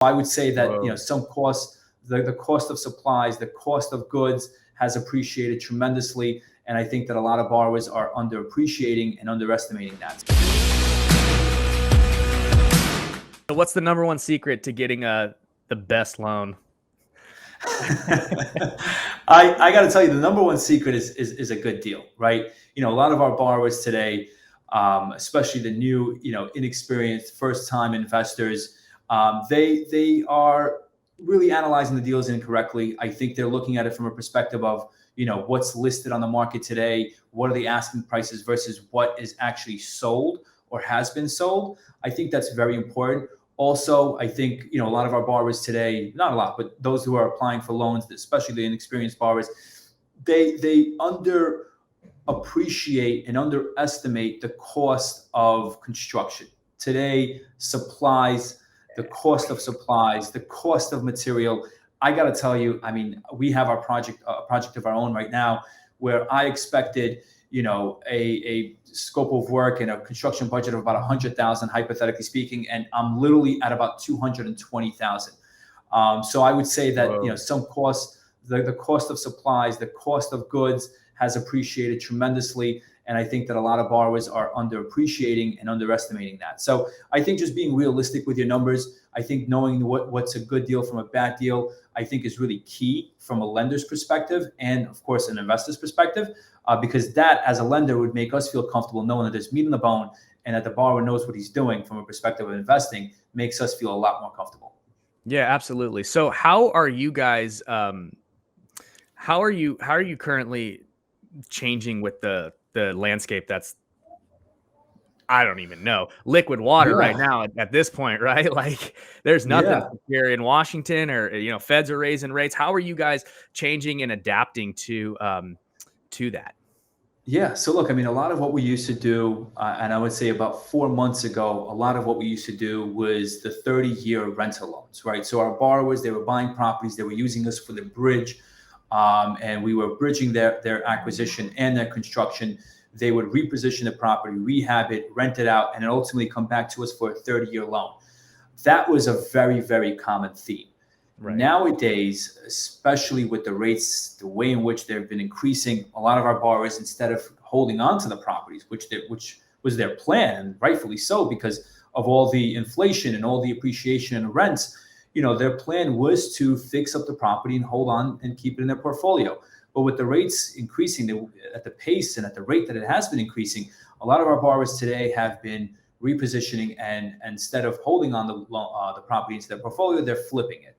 I would say that, some costs, the cost of supplies, the cost of goods has appreciated tremendously. And I think that a lot of borrowers are underappreciating and underestimating that. So what's the number one secret to getting the best loan? I got to tell you, the number one secret is a good deal, right? A lot of our borrowers today, especially the new, inexperienced first-time investors, they are really analyzing the deals incorrectly. I think they're looking at it from a perspective of, what's listed on the market today, what are the asking prices versus what is actually sold or has been sold. I think that's very important. Also, I think, a lot of our borrowers today, not a lot, but those who are applying for loans, especially the inexperienced borrowers, they underappreciate and underestimate the cost of construction. Today, supplies, the cost of supplies, the cost of material. I got to tell you, we have a project of our own right now where I expected, a scope of work and a construction budget of about 100,000, hypothetically speaking, and I'm literally at about 220,000. So I would say that, some costs, the cost of supplies, the cost of goods has appreciated tremendously. And I think that a lot of borrowers are underappreciating and underestimating that. So I think just being realistic with your numbers, I think knowing what's a good deal from a bad deal, I think is really key from a lender's perspective and, of course, an investor's perspective, because that, as a lender, would make us feel comfortable knowing that there's meat on the bone and that the borrower knows what he's doing from a perspective of investing, makes us feel a lot more comfortable. Yeah, absolutely. So how are you guys, how are you currently changing with the landscape that's, I don't even know, liquid water right now at this point, right? Like there's nothing here in Washington or, feds are raising rates. How are you guys changing and adapting to that? Yeah. So look, a lot of what we used to do, and I would say about 4 months ago, a lot of what we used to do was the 30-year rental loans, right? So our borrowers, they were buying properties, they were using us for the bridge, and we were bridging their acquisition and their construction. They would reposition the property, rehab it, rent it out, and then ultimately come back to us for a 30-year loan. That was a very, very common theme. Right. Nowadays, especially with the rates, the way in which they've been increasing, a lot of our borrowers, instead of holding on to the properties, which was their plan, and rightfully so, because of all the inflation and all the appreciation in rents, their plan was to fix up the property and hold on and keep it in their portfolio. But with the rates increasing at the pace and at the rate that it has been increasing, a lot of our borrowers today have been repositioning, and instead of holding on the property into their portfolio, they're flipping it.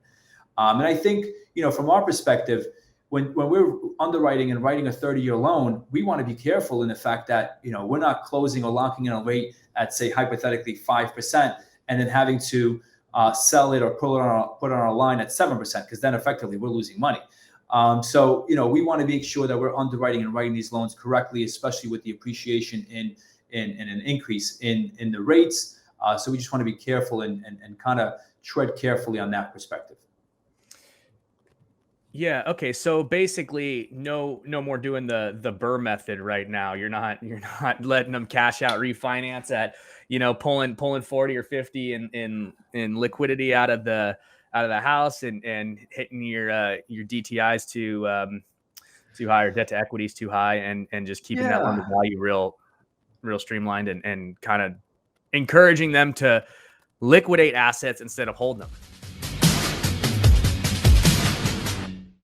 And I think, from our perspective, when we're underwriting and writing a 30-year loan, we want to be careful in the fact that, we're not closing or locking in a rate at, say, hypothetically 5%, and then having to sell it or put it on our line at 7%, because then effectively we're losing money. So, we want to make sure that we're underwriting and writing these loans correctly, especially with the appreciation in an increase in the rates. So we just want to be careful and kind of tread carefully on that perspective. Yeah. Okay. So basically, no more doing the Burr method right now. You're not letting them cash out, refinance at, pulling 40 or 50 in liquidity out of the house and hitting your DTIs too high, or debt to equity is too high, and just keeping that loan to value real streamlined and kind of encouraging them to liquidate assets instead of holding them.